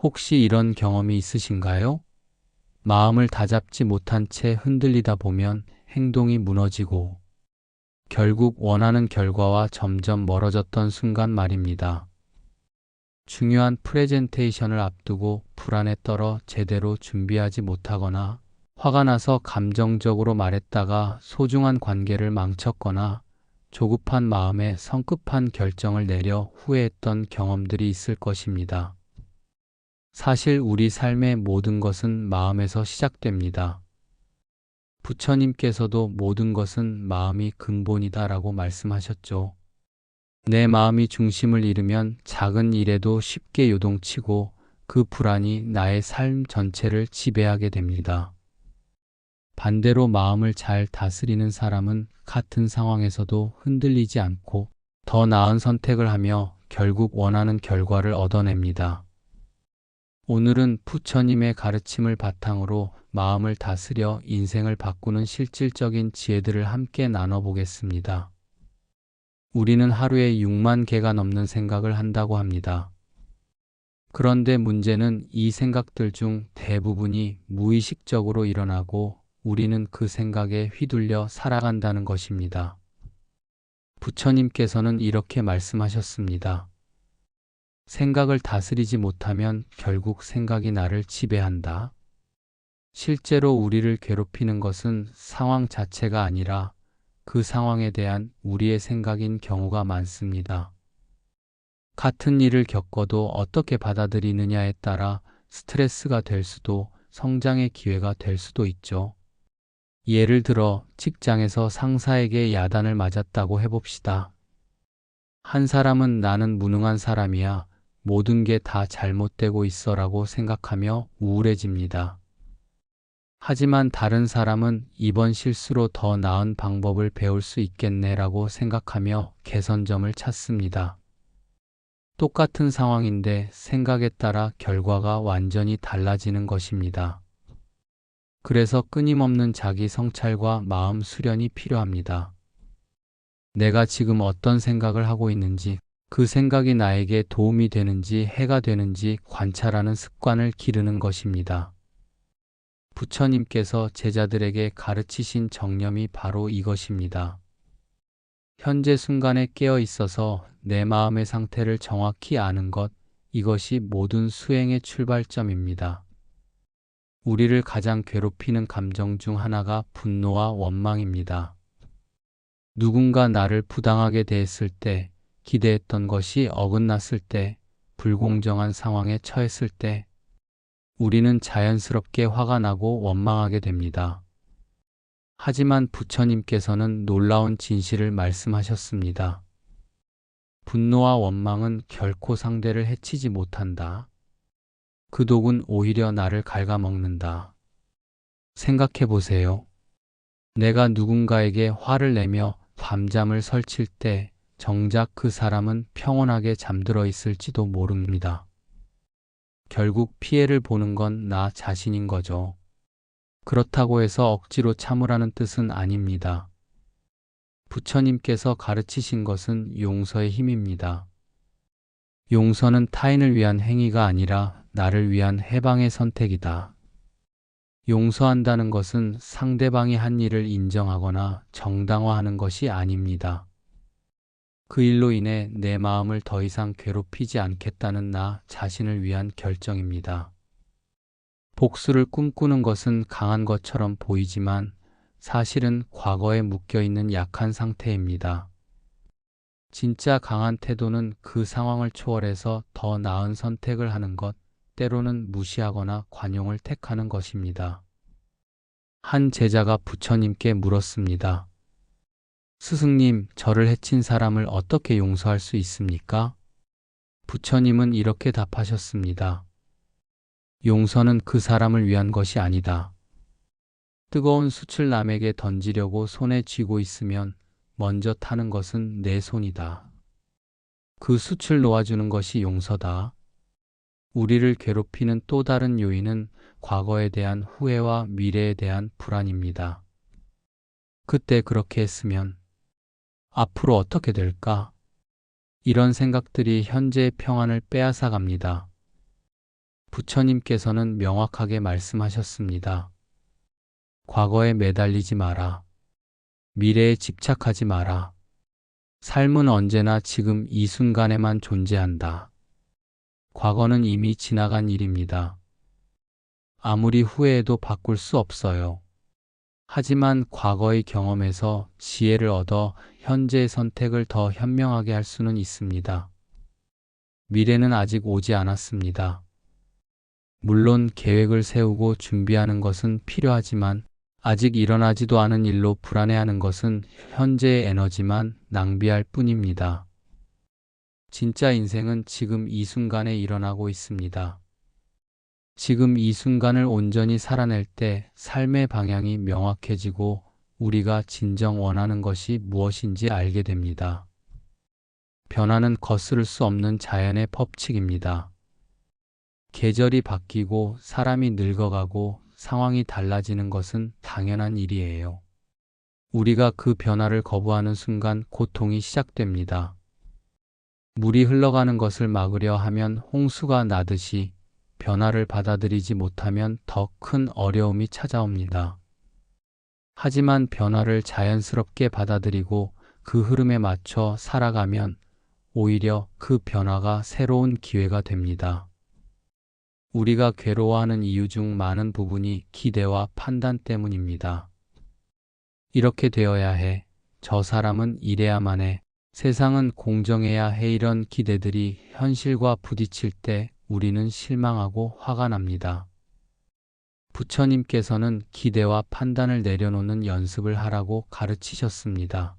혹시 이런 경험이 있으신가요? 마음을 다잡지 못한 채 흔들리다 보면 행동이 무너지고 결국 원하는 결과와 점점 멀어졌던 순간 말입니다. 중요한 프레젠테이션을 앞두고 불안에 떨어 제대로 준비하지 못하거나 화가 나서 감정적으로 말했다가 소중한 관계를 망쳤거나 조급한 마음에 성급한 결정을 내려 후회했던 경험들이 있을 것입니다. 사실 우리 삶의 모든 것은 마음에서 시작됩니다. 부처님께서도 모든 것은 마음이 근본이다라고 말씀하셨죠. 내 마음이 중심을 잃으면 작은 일에도 쉽게 요동치고 그 불안이 나의 삶 전체를 지배하게 됩니다. 반대로 마음을 잘 다스리는 사람은 같은 상황에서도 흔들리지 않고 더 나은 선택을 하며 결국 원하는 결과를 얻어냅니다. 오늘은 부처님의 가르침을 바탕으로 마음을 다스려 인생을 바꾸는 실질적인 지혜들을 함께 나눠보겠습니다. 우리는 하루에 6만 개가 넘는 생각을 한다고 합니다. 그런데 문제는 이 생각들 중 대부분이 무의식적으로 일어나고 우리는 그 생각에 휘둘려 살아간다는 것입니다. 부처님께서는 이렇게 말씀하셨습니다. 생각을 다스리지 못하면 결국 생각이 나를 지배한다. 실제로 우리를 괴롭히는 것은 상황 자체가 아니라 그 상황에 대한 우리의 생각인 경우가 많습니다. 같은 일을 겪어도 어떻게 받아들이느냐에 따라 스트레스가 될 수도 성장의 기회가 될 수도 있죠. 예를 들어 직장에서 상사에게 야단을 맞았다고 해봅시다. 한 사람은 나는 무능한 사람이야. 모든 게 다 잘못되고 있어라고 생각하며 우울해집니다. 하지만 다른 사람은 이번 실수로 더 나은 방법을 배울 수 있겠네라고 생각하며 개선점을 찾습니다. 똑같은 상황인데 생각에 따라 결과가 완전히 달라지는 것입니다. 그래서 끊임없는 자기 성찰과 마음 수련이 필요합니다. 내가 지금 어떤 생각을 하고 있는지, 그 생각이 나에게 도움이 되는지 해가 되는지 관찰하는 습관을 기르는 것입니다. 부처님께서 제자들에게 가르치신 정념이 바로 이것입니다. 현재 순간에 깨어 있어서 내 마음의 상태를 정확히 아는 것, 이것이 모든 수행의 출발점입니다. 우리를 가장 괴롭히는 감정 중 하나가 분노와 원망입니다. 누군가 나를 부당하게 대했을 때, 기대했던 것이 어긋났을 때, 불공정한 상황에 처했을 때, 우리는 자연스럽게 화가 나고 원망하게 됩니다. 하지만 부처님께서는 놀라운 진실을 말씀하셨습니다. 분노와 원망은 결코 상대를 해치지 못한다. 그 독은 오히려 나를 갉아먹는다. 생각해 보세요. 내가 누군가에게 화를 내며 밤잠을 설칠 때 정작 그 사람은 평온하게 잠들어 있을지도 모릅니다. 결국 피해를 보는 건 나 자신인 거죠. 그렇다고 해서 억지로 참으라는 뜻은 아닙니다. 부처님께서 가르치신 것은 용서의 힘입니다. 용서는 타인을 위한 행위가 아니라 나를 위한 해방의 선택이다. 용서한다는 것은 상대방이 한 일을 인정하거나 정당화하는 것이 아닙니다. 그 일로 인해 내 마음을 더 이상 괴롭히지 않겠다는 나 자신을 위한 결정입니다. 복수를 꿈꾸는 것은 강한 것처럼 보이지만 사실은 과거에 묶여있는 약한 상태입니다. 진짜 강한 태도는 그 상황을 초월해서 더 나은 선택을 하는 것, 때로는 무시하거나 관용을 택하는 것입니다. 한 제자가 부처님께 물었습니다. 스승님, 저를 해친 사람을 어떻게 용서할 수 있습니까? 부처님은 이렇게 답하셨습니다. 용서는 그 사람을 위한 것이 아니다. 뜨거운 숯을 남에게 던지려고 손에 쥐고 있으면 먼저 타는 것은 내 손이다. 그 숯을 놓아주는 것이 용서다. 우리를 괴롭히는 또 다른 요인은 과거에 대한 후회와 미래에 대한 불안입니다. 그때 그렇게 했으면 앞으로 어떻게 될까? 이런 생각들이 현재의 평안을 빼앗아 갑니다. 부처님께서는 명확하게 말씀하셨습니다. 과거에 매달리지 마라. 미래에 집착하지 마라. 삶은 언제나 지금 이 순간에만 존재한다. 과거는 이미 지나간 일입니다. 아무리 후회해도 바꿀 수 없어요. 하지만 과거의 경험에서 지혜를 얻어 현재의 선택을 더 현명하게 할 수는 있습니다. 미래는 아직 오지 않았습니다. 물론 계획을 세우고 준비하는 것은 필요하지만 아직 일어나지도 않은 일로 불안해하는 것은 현재의 에너지만 낭비할 뿐입니다. 진짜 인생은 지금 이 순간에 일어나고 있습니다. 지금 이 순간을 온전히 살아낼 때 삶의 방향이 명확해지고 우리가 진정 원하는 것이 무엇인지 알게 됩니다. 변화는 거스를 수 없는 자연의 법칙입니다. 계절이 바뀌고 사람이 늙어가고 상황이 달라지는 것은 당연한 일이에요. 우리가 그 변화를 거부하는 순간 고통이 시작됩니다. 물이 흘러가는 것을 막으려 하면 홍수가 나듯이 변화를 받아들이지 못하면 더 큰 어려움이 찾아옵니다. 하지만 변화를 자연스럽게 받아들이고 그 흐름에 맞춰 살아가면 오히려 그 변화가 새로운 기회가 됩니다. 우리가 괴로워하는 이유 중 많은 부분이 기대와 판단 때문입니다. 이렇게 되어야 해. 저 사람은 이래야만 해. 세상은 공정해야 해. 이런 기대들이 현실과 부딪힐 때 우리는 실망하고 화가 납니다. 부처님께서는 기대와 판단을 내려놓는 연습을 하라고 가르치셨습니다.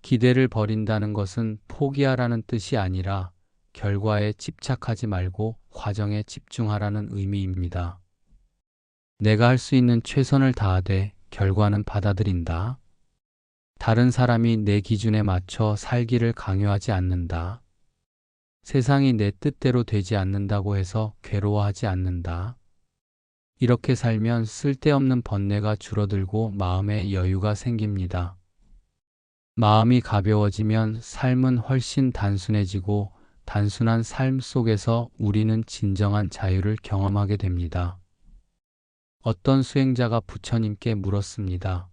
기대를 버린다는 것은 포기하라는 뜻이 아니라 결과에 집착하지 말고 과정에 집중하라는 의미입니다. 내가 할 수 있는 최선을 다하되 결과는 받아들인다. 다른 사람이 내 기준에 맞춰 살기를 강요하지 않는다. 세상이 내 뜻대로 되지 않는다고 해서 괴로워하지 않는다. 이렇게 살면 쓸데없는 번뇌가 줄어들고 마음에 여유가 생깁니다. 마음이 가벼워지면 삶은 훨씬 단순해지고 단순한 삶 속에서 우리는 진정한 자유를 경험하게 됩니다. 어떤 수행자가 부처님께 물었습니다.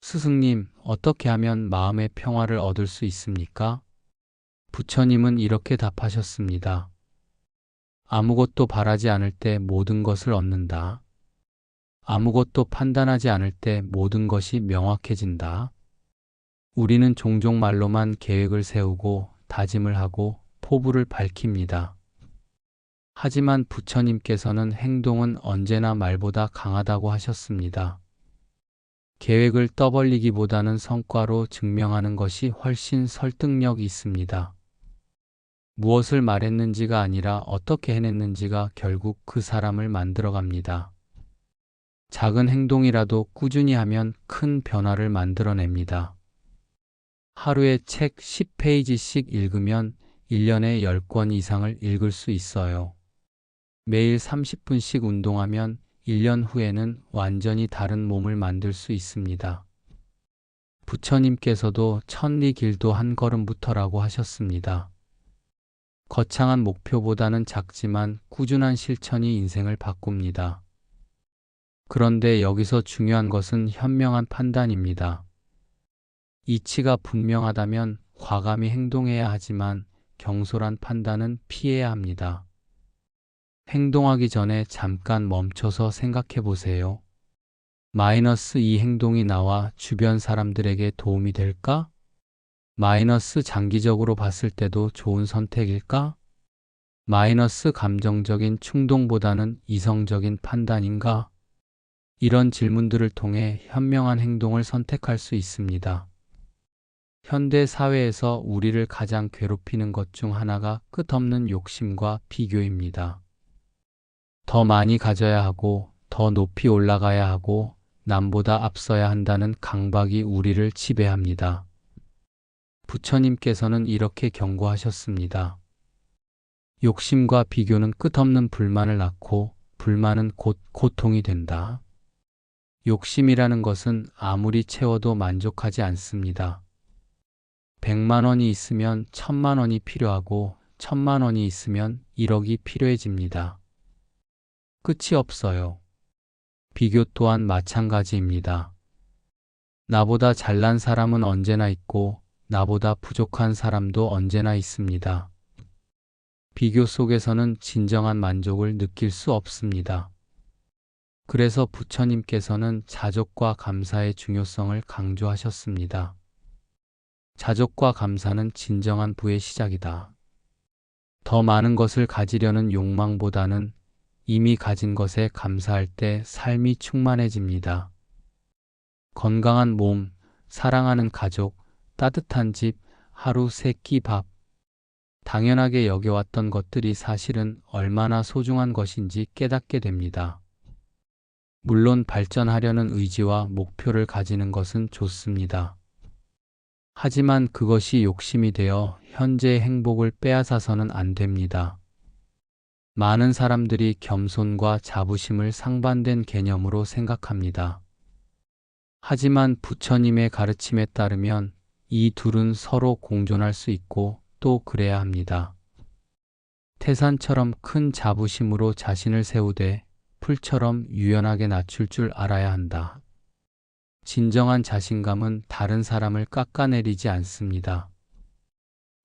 스승님, 어떻게 하면 마음의 평화를 얻을 수 있습니까? 부처님은 이렇게 답하셨습니다. 아무것도 바라지 않을 때 모든 것을 얻는다. 아무것도 판단하지 않을 때 모든 것이 명확해진다. 우리는 종종 말로만 계획을 세우고 다짐을 하고 포부를 밝힙니다. 하지만 부처님께서는 행동은 언제나 말보다 강하다고 하셨습니다. 계획을 떠벌리기보다는 성과로 증명하는 것이 훨씬 설득력이 있습니다. 무엇을 말했는지가 아니라 어떻게 해냈는지가 결국 그 사람을 만들어갑니다. 작은 행동이라도 꾸준히 하면 큰 변화를 만들어냅니다. 하루에 책 10페이지씩 읽으면 1년에 10권 이상을 읽을 수 있어요. 매일 30분씩 운동하면 1년 후에는 완전히 다른 몸을 만들 수 있습니다. 부처님께서도 천리 길도 한 걸음부터라고 하셨습니다. 거창한 목표보다는 작지만 꾸준한 실천이 인생을 바꿉니다. 그런데 여기서 중요한 것은 현명한 판단입니다. 이치가 분명하다면 과감히 행동해야 하지만 경솔한 판단은 피해야 합니다. 행동하기 전에 잠깐 멈춰서 생각해 보세요. -이 행동이 나와 주변 사람들에게 도움이 될까? 장기적으로 봤을 때도 좋은 선택일까? 감정적인 충동보다는 이성적인 판단인가? 이런 질문들을 통해 현명한 행동을 선택할 수 있습니다. 현대 사회에서 우리를 가장 괴롭히는 것 중 하나가 끝없는 욕심과 비교입니다. 더 많이 가져야 하고, 더 높이 올라가야 하고, 남보다 앞서야 한다는 강박이 우리를 지배합니다. 부처님께서는 이렇게 경고하셨습니다. 욕심과 비교는 끝없는 불만을 낳고, 불만은 곧 고통이 된다. 욕심이라는 것은 아무리 채워도 만족하지 않습니다. 100만 원이 있으면 1000만 원이 필요하고 1,000만 원이 있으면 1억이 필요해집니다. 끝이 없어요. 비교 또한 마찬가지입니다. 나보다 잘난 사람은 언제나 있고 나보다 부족한 사람도 언제나 있습니다. 비교 속에서는 진정한 만족을 느낄 수 없습니다. 그래서 부처님께서는 자족과 감사의 중요성을 강조하셨습니다. 자족과 감사는 진정한 부의 시작이다. 더 많은 것을 가지려는 욕망보다는 이미 가진 것에 감사할 때 삶이 충만해집니다. 건강한 몸, 사랑하는 가족, 따뜻한 집, 하루 3끼 밥. 당연하게 여겨왔던 것들이 사실은 얼마나 소중한 것인지 깨닫게 됩니다. 물론 발전하려는 의지와 목표를 가지는 것은 좋습니다. 하지만 그것이 욕심이 되어 현재의 행복을 빼앗아서는 안 됩니다. 많은 사람들이 겸손과 자부심을 상반된 개념으로 생각합니다. 하지만 부처님의 가르침에 따르면 이 둘은 서로 공존할 수 있고 또 그래야 합니다. 태산처럼 큰 자부심으로 자신을 세우되 풀처럼 유연하게 낮출 줄 알아야 한다. 진정한 자신감은 다른 사람을 깎아내리지 않습니다.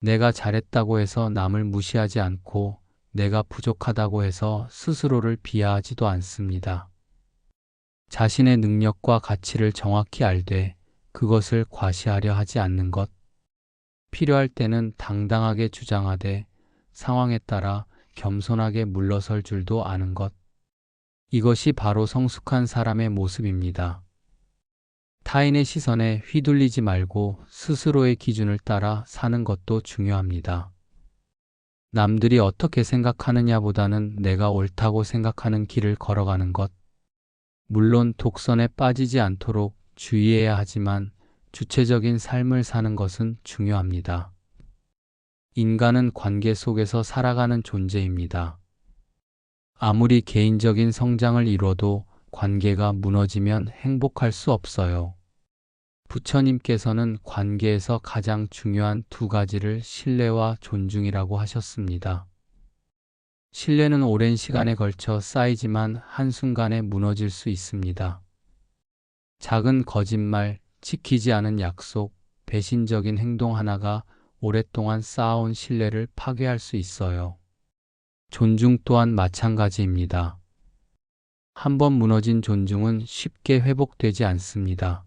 내가 잘했다고 해서 남을 무시하지 않고 내가 부족하다고 해서 스스로를 비하하지도 않습니다. 자신의 능력과 가치를 정확히 알되 그것을 과시하려 하지 않는 것. 필요할 때는 당당하게 주장하되 상황에 따라 겸손하게 물러설 줄도 아는 것. 이것이 바로 성숙한 사람의 모습입니다. 타인의 시선에 휘둘리지 말고 스스로의 기준을 따라 사는 것도 중요합니다. 남들이 어떻게 생각하느냐보다는 내가 옳다고 생각하는 길을 걸어가는 것. 물론 독선에 빠지지 않도록 주의해야 하지만 주체적인 삶을 사는 것은 중요합니다. 인간은 관계 속에서 살아가는 존재입니다. 아무리 개인적인 성장을 이뤄도 관계가 무너지면 행복할 수 없어요. 부처님께서는 관계에서 가장 중요한 2가지를 신뢰와 존중이라고 하셨습니다. 신뢰는 오랜 시간에 걸쳐 쌓이지만 한순간에 무너질 수 있습니다. 작은 거짓말, 지키지 않은 약속, 배신적인 행동 하나가 오랫동안 쌓아온 신뢰를 파괴할 수 있어요. 존중 또한 마찬가지입니다. 한번 무너진 존중은 쉽게 회복되지 않습니다.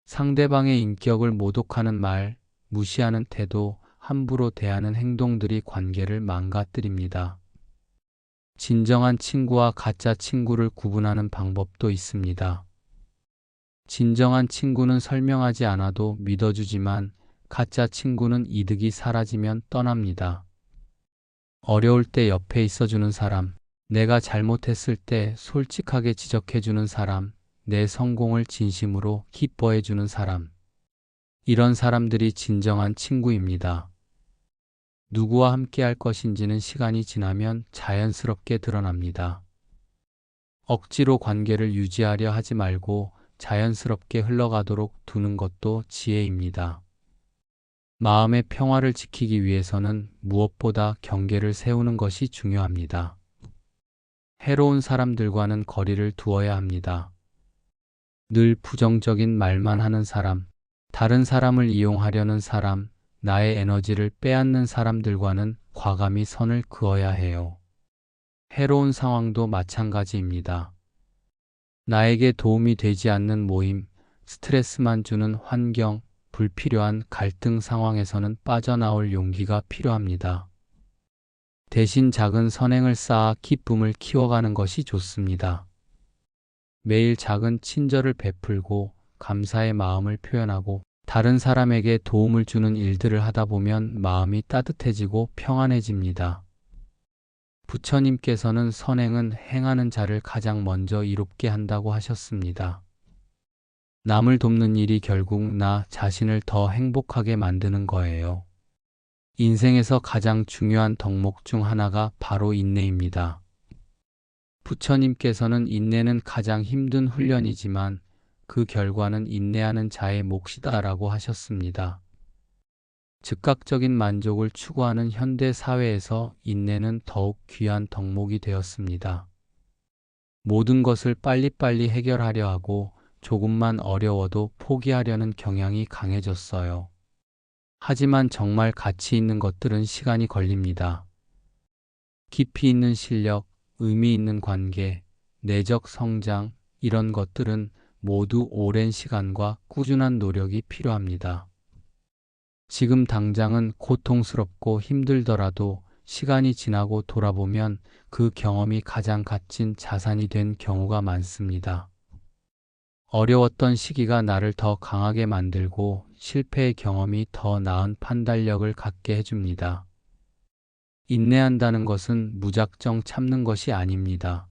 상대방의 인격을 모독하는 말, 무시하는 태도, 함부로 대하는 행동들이 관계를 망가뜨립니다. 진정한 친구와 가짜 친구를 구분하는 방법도 있습니다. 진정한 친구는 설명하지 않아도 믿어주지만 가짜 친구는 이득이 사라지면 떠납니다. 어려울 때 옆에 있어주는 사람, 내가 잘못했을 때 솔직하게 지적해주는 사람, 내 성공을 진심으로 기뻐해주는 사람. 이런 사람들이 진정한 친구입니다. 누구와 함께 할 것인지는 시간이 지나면 자연스럽게 드러납니다. 억지로 관계를 유지하려 하지 말고 자연스럽게 흘러가도록 두는 것도 지혜입니다. 마음의 평화를 지키기 위해서는 무엇보다 경계를 세우는 것이 중요합니다. 해로운 사람들과는 거리를 두어야 합니다. 늘 부정적인 말만 하는 사람, 다른 사람을 이용하려는 사람, 나의 에너지를 빼앗는 사람들과는 과감히 선을 그어야 해요. 해로운 상황도 마찬가지입니다. 나에게 도움이 되지 않는 모임, 스트레스만 주는 환경, 불필요한 갈등 상황에서는 빠져나올 용기가 필요합니다. 대신 작은 선행을 쌓아 기쁨을 키워가는 것이 좋습니다. 매일 작은 친절을 베풀고 감사의 마음을 표현하고 다른 사람에게 도움을 주는 일들을 하다 보면 마음이 따뜻해지고 평안해집니다. 부처님께서는 선행은 행하는 자를 가장 먼저 이롭게 한다고 하셨습니다. 남을 돕는 일이 결국 나 자신을 더 행복하게 만드는 거예요. 인생에서 가장 중요한 덕목 중 하나가 바로 인내입니다. 부처님께서는 인내는 가장 힘든 훈련이지만 그 결과는 인내하는 자의 몫이다라고 하셨습니다. 즉각적인 만족을 추구하는 현대 사회에서 인내는 더욱 귀한 덕목이 되었습니다. 모든 것을 빨리빨리 해결하려 하고 조금만 어려워도 포기하려는 경향이 강해졌어요. 하지만 정말 가치 있는 것들은 시간이 걸립니다. 깊이 있는 실력, 의미 있는 관계, 내적 성장, 이런 것들은 모두 오랜 시간과 꾸준한 노력이 필요합니다. 지금 당장은 고통스럽고 힘들더라도 시간이 지나고 돌아보면 그 경험이 가장 값진 자산이 된 경우가 많습니다. 어려웠던 시기가 나를 더 강하게 만들고 실패의 경험이 더 나은 판단력을 갖게 해줍니다. 인내한다는 것은 무작정 참는 것이 아닙니다.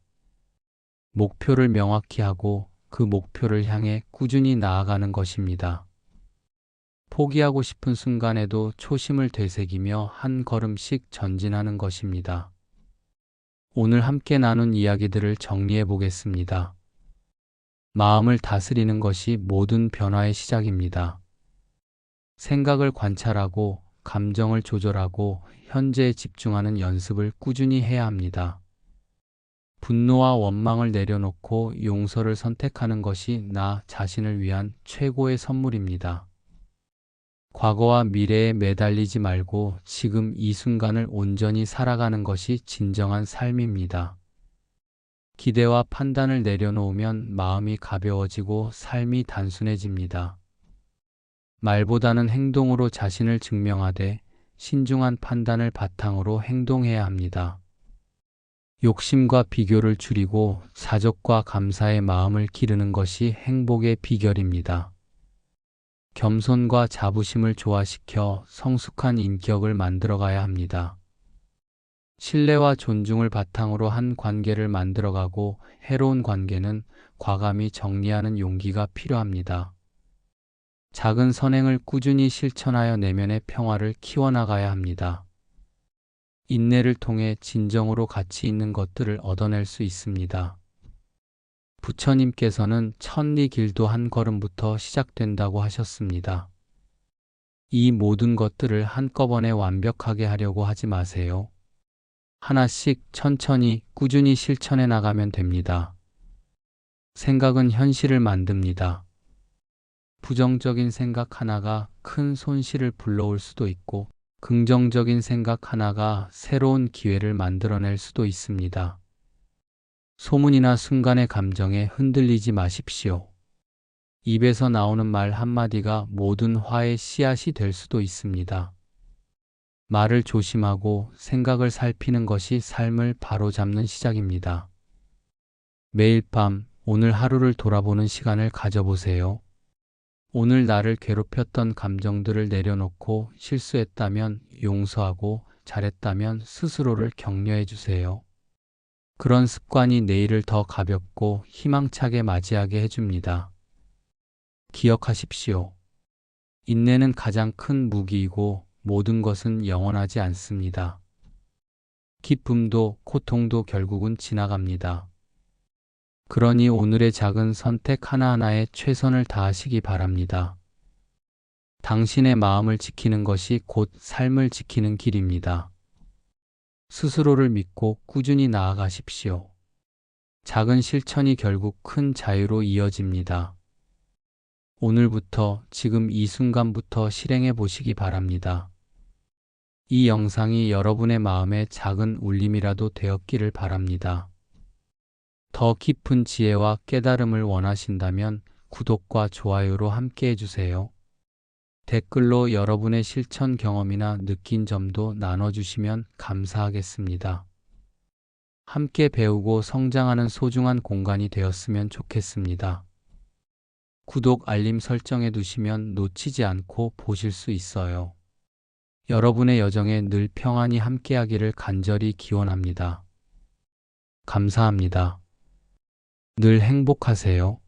목표를 명확히 하고 그 목표를 향해 꾸준히 나아가는 것입니다. 포기하고 싶은 순간에도 초심을 되새기며 한 걸음씩 전진하는 것입니다. 오늘 함께 나눈 이야기들을 정리해 보겠습니다. 마음을 다스리는 것이 모든 변화의 시작입니다. 생각을 관찰하고 감정을 조절하고 현재에 집중하는 연습을 꾸준히 해야 합니다. 분노와 원망을 내려놓고 용서를 선택하는 것이 나 자신을 위한 최고의 선물입니다. 과거와 미래에 매달리지 말고 지금 이 순간을 온전히 살아가는 것이 진정한 삶입니다. 기대와 판단을 내려놓으면 마음이 가벼워지고 삶이 단순해집니다. 말보다는 행동으로 자신을 증명하되 신중한 판단을 바탕으로 행동해야 합니다. 욕심과 비교를 줄이고 사족과 감사의 마음을 기르는 것이 행복의 비결입니다. 겸손과 자부심을 조화시켜 성숙한 인격을 만들어가야 합니다. 신뢰와 존중을 바탕으로 한 관계를 만들어가고 해로운 관계는 과감히 정리하는 용기가 필요합니다. 작은 선행을 꾸준히 실천하여 내면의 평화를 키워나가야 합니다. 인내를 통해 진정으로 가치 있는 것들을 얻어낼 수 있습니다. 부처님께서는 천리 길도 한 걸음부터 시작된다고 하셨습니다. 이 모든 것들을 한꺼번에 완벽하게 하려고 하지 마세요. 하나씩 천천히 꾸준히 실천해 나가면 됩니다. 생각은 현실을 만듭니다. 부정적인 생각 하나가 큰 손실을 불러올 수도 있고 긍정적인 생각 하나가 새로운 기회를 만들어낼 수도 있습니다. 소문이나 순간의 감정에 흔들리지 마십시오. 입에서 나오는 말 한마디가 모든 화의 씨앗이 될 수도 있습니다. 말을 조심하고 생각을 살피는 것이 삶을 바로잡는 시작입니다. 매일 밤 오늘 하루를 돌아보는 시간을 가져보세요. 오늘 나를 괴롭혔던 감정들을 내려놓고 실수했다면 용서하고 잘했다면 스스로를 격려해 주세요. 그런 습관이 내일을 더 가볍고 희망차게 맞이하게 해줍니다. 기억하십시오. 인내는 가장 큰 무기이고 모든 것은 영원하지 않습니다. 기쁨도 고통도 결국은 지나갑니다. 그러니 오늘의 작은 선택 하나하나에 최선을 다하시기 바랍니다. 당신의 마음을 지키는 것이 곧 삶을 지키는 길입니다. 스스로를 믿고 꾸준히 나아가십시오. 작은 실천이 결국 큰 자유로 이어집니다. 오늘부터 지금 이 순간부터 실행해 보시기 바랍니다. 이 영상이 여러분의 마음에 작은 울림이라도 되었기를 바랍니다. 더 깊은 지혜와 깨달음을 원하신다면 구독과 좋아요로 함께 해주세요. 댓글로 여러분의 실천 경험이나 느낀 점도 나눠주시면 감사하겠습니다. 함께 배우고 성장하는 소중한 공간이 되었으면 좋겠습니다. 구독, 알림 설정해 두시면 놓치지 않고 보실 수 있어요. 여러분의 여정에 늘 평안히 함께하기를 간절히 기원합니다. 감사합니다. 늘 행복하세요.